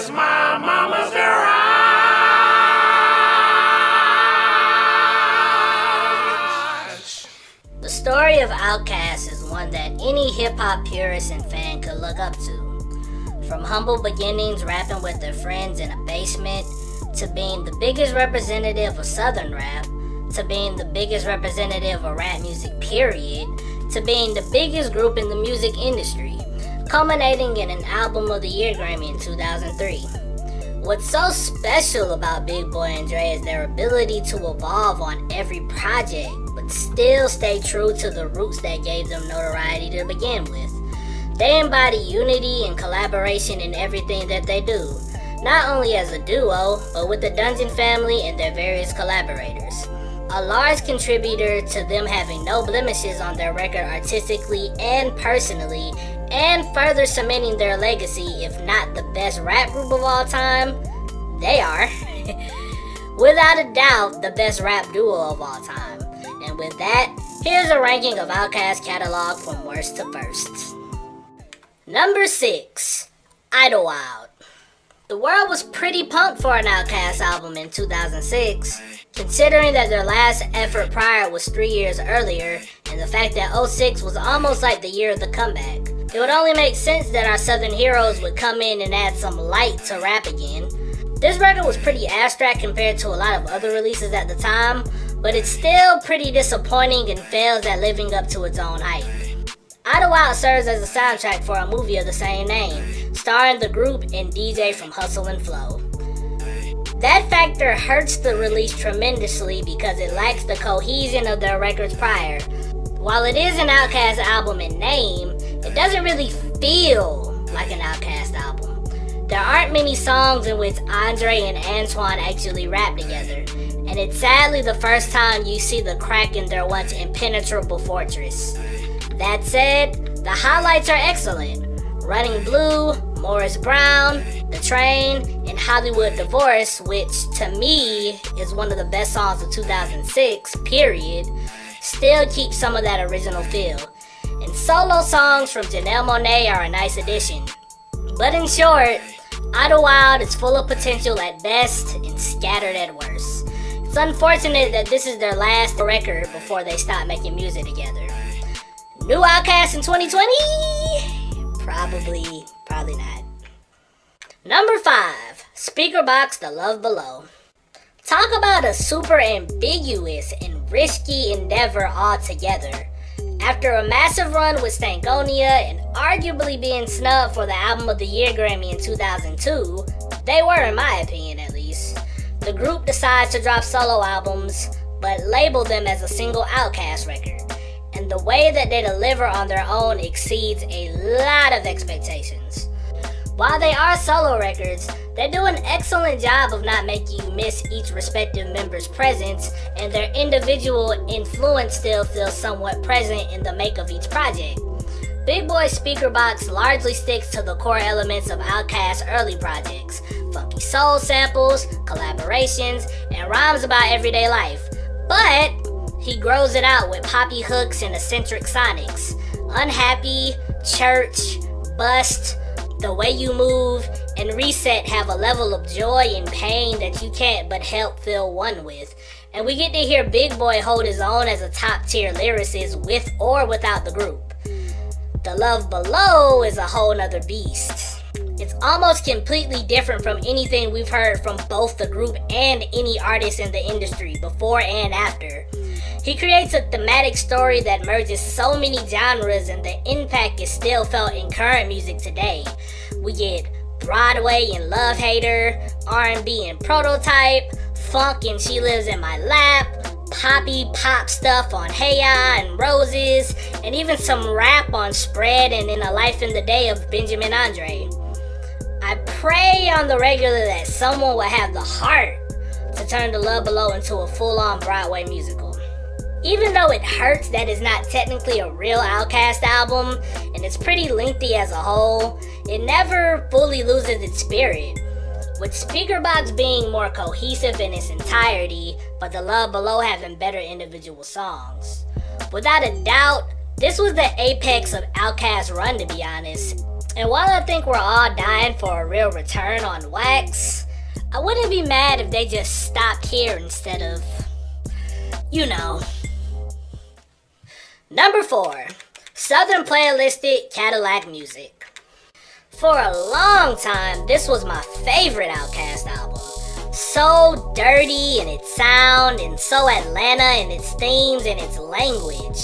as my mama's garage. The story of Outkast is one that any hip-hop purist and fan could look up to. From humble beginnings rapping with their friends in a basement, to being the biggest representative of Southern rap, to being the biggest representative of rap music period, to being the biggest group in the music industry, culminating in an Album of the Year Grammy in 2003. What's so special about Big Boi and Dre is their ability to evolve on every project, but still stay true to the roots that gave them notoriety to begin with. They embody unity and collaboration in everything that they do, not only as a duo, but with the Dungeon family and their various collaborators. A large contributor to them having no blemishes on their record artistically and personally, and further cementing their legacy, if not the best rap group of all time, they are. Without a doubt, the best rap duo of all time. And with that, here's a ranking of Outkast catalog from worst to first. Number 6, Idlewild. The world was pretty pumped for an Outkast album in 2006, considering that their last effort prior was 3 years earlier, and the fact that 2006 was almost like the year of the comeback. It would only make sense that our Southern heroes would come in and add some light to rap again. This record was pretty abstract compared to a lot of other releases at the time, but it's still pretty disappointing and fails at living up to its own hype. Idlewild serves as a soundtrack for a movie of the same name, starring the group and DJ from Hustle and Flow. That factor hurts the release tremendously because it lacks the cohesion of their records prior. While it is an Outkast album in name, it doesn't really feel like an Outkast album. There aren't many songs in which Andre and Antoine actually rap together, and it's sadly the first time you see the crack in their once impenetrable fortress. That said, the highlights are excellent. Running Blue, Morris Brown, The Train, and Hollywood Divorce, which to me is one of the best songs of 2006, period, still keeps some of that original feel. And solo songs from Janelle Monáe are a nice addition. But in short, Idlewild is full of potential at best and scattered at worst. It's unfortunate that this is their last record before they stop making music together. New Outkast in 2020? Probably not. Number 5, Speakerboxxx The Love Below. Talk about a super ambiguous and risky endeavor altogether. After a massive run with Stankonia and arguably being snubbed for the Album of the Year Grammy in 2002, they were, in my opinion at least, the group decides to drop solo albums, but label them as a single Outkast record. And the way that they deliver on their own exceeds a lot of expectations. While they are solo records, they do an excellent job of not making you miss each respective member's presence, and their individual influence still feels somewhat present in the make of each project. Big Boi's Speakerboxxx largely sticks to the core elements of Outkast's early projects: funky soul samples, collaborations, and rhymes about everyday life. But he grows it out with poppy hooks and eccentric sonics. Unhappy, Church, Bust, The Way You Move, and Reset have a level of joy and pain that you can't but help feel one with. And we get to hear Big Boi hold his own as a top tier lyricist with or without the group. The Love Below is a whole nother beast. It's almost completely different from anything we've heard from both the group and any artist in the industry before and after. He creates a thematic story that merges so many genres, and the impact is still felt in current music today. We get Broadway and Love Hater, R&B and Prototype, funk and She Lives in My Lap, poppy pop stuff on Hey Ya and Roses, and even some rap on Spread and In a Life in the Day of Benjamin Andre. I pray on the regular that someone will have the heart to turn The Love Below into a full-on Broadway musical. Even though it hurts that it's not technically a real Outkast album, and it's pretty lengthy as a whole, it never fully loses its spirit. With Speakerboxxx being more cohesive in its entirety, but The Love Below having better individual songs. Without a doubt, this was the apex of Outkast's run, to be honest. And while I think we're all dying for a real return on Wax, I wouldn't be mad if they just stopped here instead of, you know. Number 4, Southern Playalistic Cadillac Music. For a long time, this was my favorite Outkast album. So dirty in its sound, and so Atlanta in its themes and its language.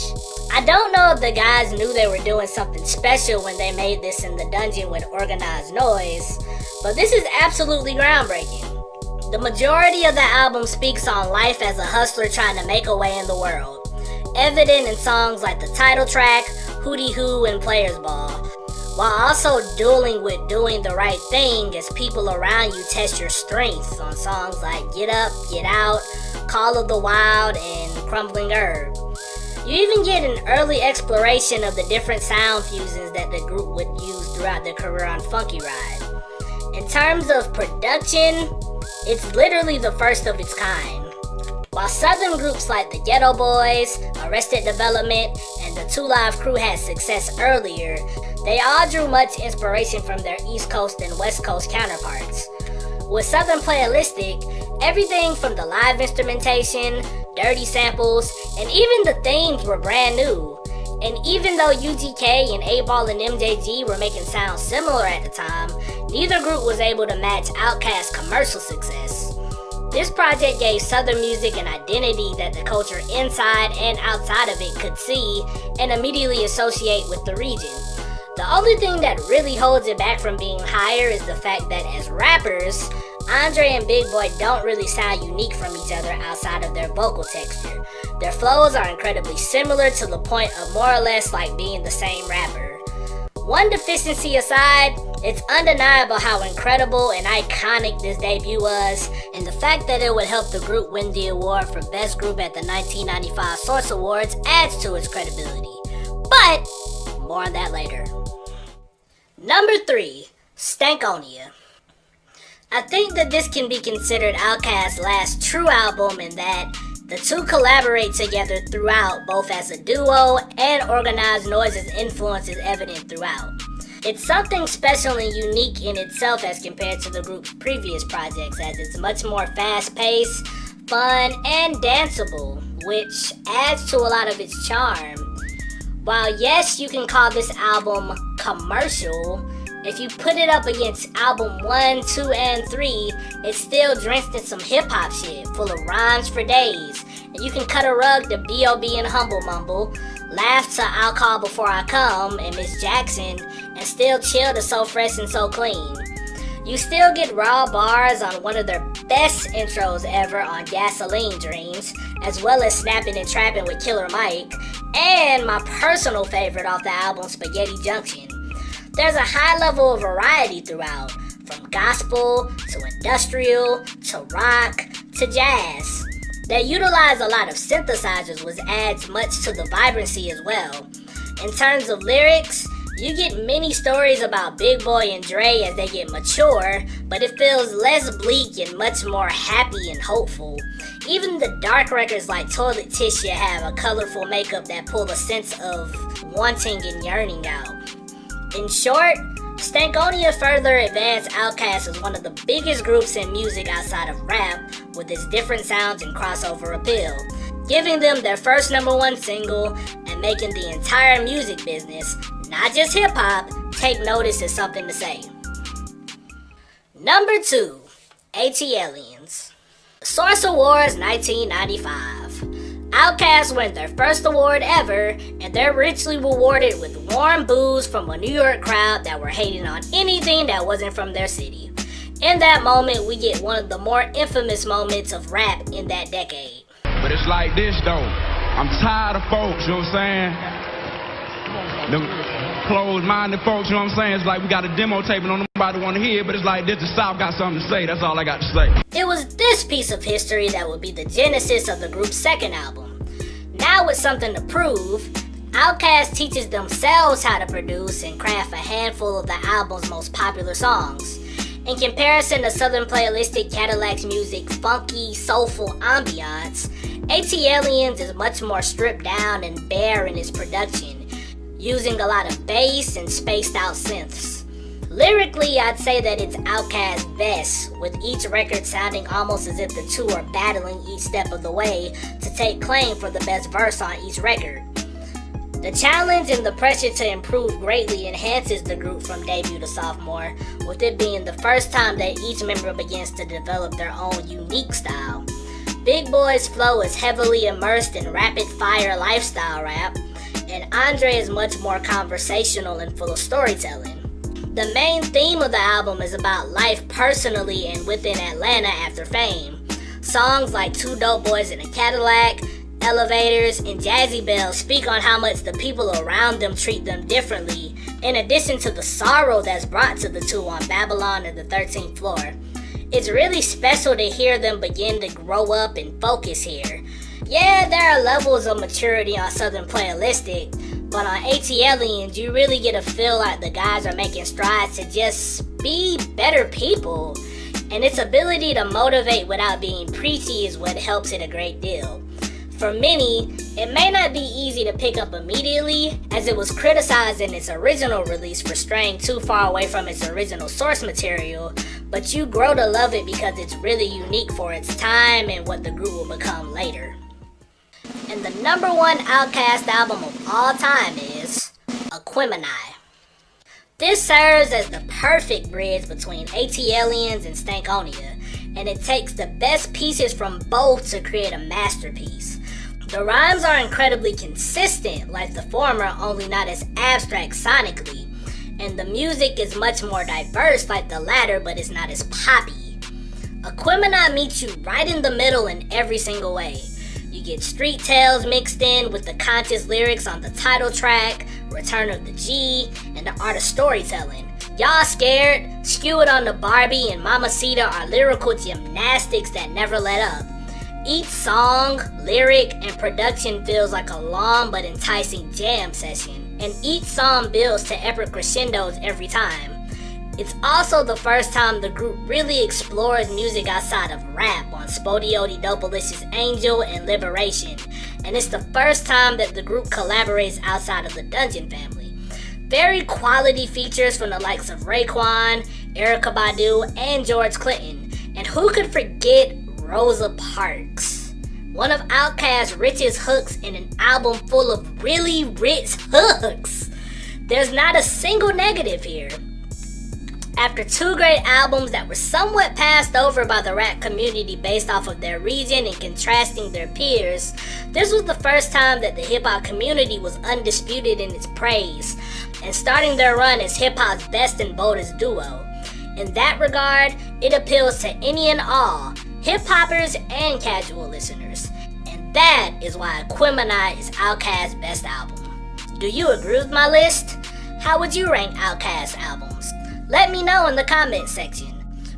I don't know if the guys knew they were doing something special when they made this in the dungeon with Organized Noise, but this is absolutely groundbreaking. The majority of the album speaks on life as a hustler trying to make a way in the world, evident in songs like the title track, Hootie Hoo, and Players Ball, while also dueling with doing the right thing as people around you test your strength on songs like Get Up, Get Out, Call of the Wild, and Crumbling Herb. You even get an early exploration of the different sound fusions that the group would use throughout their career on Funky Ride. In terms of production, it's literally the first of its kind. While Southern groups like the Ghetto Boys, Arrested Development, and the 2 Live Crew had success earlier, they all drew much inspiration from their East Coast and West Coast counterparts. With Southern Playalistic, everything from the live instrumentation, dirty samples, and even the themes were brand new. And even though UGK and 8Ball and MJG were making sounds similar at the time, neither group was able to match Outkast's commercial success. This project gave Southern music an identity that the culture inside and outside of it could see and immediately associate with the region. The only thing that really holds it back from being higher is the fact that as rappers, Andre and Big Boy don't really sound unique from each other outside of their vocal texture. Their flows are incredibly similar to the point of more or less like being the same rapper. One deficiency aside, it's undeniable how incredible and iconic this debut was, and the fact that it would help the group win the award for Best Group at the 1995 Source Awards adds to its credibility. But more on that later. Number 3, Stankonia. I think that this can be considered Outkast's last true album in that the two collaborate together throughout, both as a duo, and Organized Noise's influence is evident throughout. It's something special and unique in itself as compared to the group's previous projects, as it's much more fast-paced, fun, and danceable, which adds to a lot of its charm. While yes, you can call this album commercial, if you put it up against album 1, 2, and 3, it's still drenched in some hip-hop shit, full of rhymes for days. And you can cut a rug to B.O.B. and Humble Mumble, laugh to I'll Call Before I Come and Miss Jackson, and still chill to So Fresh and So Clean. You still get raw bars on one of their best intros ever on Gasoline Dreams, as well as Snapping and Trapping with Killer Mike, and my personal favorite off the album, Spaghetti Junction. There's a high level of variety throughout, from gospel to industrial to rock to jazz. They utilize a lot of synthesizers, which adds much to the vibrancy as well. In terms of lyrics, you get many stories about Big Boy and Dre as they get mature, but it feels less bleak and much more happy and hopeful. Even the dark records like Toilet Tissue have a colorful makeup that pull a sense of wanting and yearning out. In short, Stankonia further advanced Outkast as one of the biggest groups in music outside of rap, with its different sounds and crossover appeal, giving them their first #1 single and making the entire music business, not just hip-hop, take notice is something to say. Number 2, ATLiens. Source Awards 1995. Outkast won their first award ever, and they're richly rewarded with warm boos from a New York crowd that were hating on anything that wasn't from their city. In that moment, we get one of the more infamous moments of rap in that decade. But it's like this though, I'm tired of folks, you know what I'm saying? Them closed-minded folks, you know what I'm saying? It's like we got a demo tape and don't nobody want to hear, but it's like this, the South got something to say, that's all I got to say. It was this piece of history that would be the genesis of the group's second album. Now with something to prove, Outkast teaches themselves how to produce and craft a handful of the album's most popular songs. In comparison to Southern Playalistic Cadillac's music's funky, soulful ambiance, ATLiens is much more stripped down and bare in its production, using a lot of bass and spaced out synths. Lyrically, I'd say that it's Outkast's best, with each record sounding almost as if the two are battling each step of the way to take claim for the best verse on each record. The challenge and the pressure to improve greatly enhances the group from debut to sophomore, with it being the first time that each member begins to develop their own unique style. Big Boy's flow is heavily immersed in rapid-fire lifestyle rap, and Andre is much more conversational and full of storytelling. The main theme of the album is about life personally and within Atlanta after fame. Songs like Two Dope Boys in a Cadillac, Elevators, and Jazzy Bells speak on how much the people around them treat them differently, in addition to the sorrow that's brought to the two on Babylon and the 13th Floor. It's really special to hear them begin to grow up and focus here. Yeah, there are levels of maturity on Southern Playalistic, but on ATLians, you really get a feel like the guys are making strides to just be better people. And its ability to motivate without being preachy is what helps it a great deal. For many, it may not be easy to pick up immediately, as it was criticized in its original release for straying too far away from its original source material, but you grow to love it because it's really unique for its time and what the group will become later. And the number one Outkast album of all time is Aquemini. This serves as the perfect bridge between ATLians and Stankonia, and it takes the best pieces from both to create a masterpiece. The rhymes are incredibly consistent, like the former, only not as abstract sonically, and the music is much more diverse like the latter, but it's not as poppy. Aquemini meets you right in the middle in every single way. You get street tales mixed in with the conscious lyrics on the title track, Return of the G, and the art of storytelling. Y'all Scared, Skew It on the Barbie, and Mamacita are lyrical gymnastics that never let up. Each song, lyric, and production feels like a long but enticing jam session, and each song builds to epic crescendos every time. It's also the first time the group really explores music outside of rap on Spodioti Dopalicious Angel and Liberation, and it's the first time that the group collaborates outside of the Dungeon family. Very quality features from the likes of Raekwon, Erykah Badu, and George Clinton, and who could forget Rosa Parks? One of Outkast's richest hooks in an album full of really rich hooks. There's not a single negative here. After two great albums that were somewhat passed over by the rap community based off of their region and contrasting their peers, this was the first time that the hip-hop community was undisputed in its praise, and starting their run as hip-hop's best and boldest duo. In that regard, it appeals to any and all, hip-hoppers and casual listeners, and that is why Aquemini is Outkast's best album. Do you agree with my list? How would you rank Outkast albums? Let me know in the comment section.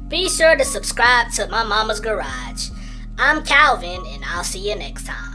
Be sure to subscribe to My Mama's Garage. I'm Calvin, and I'll see you next time.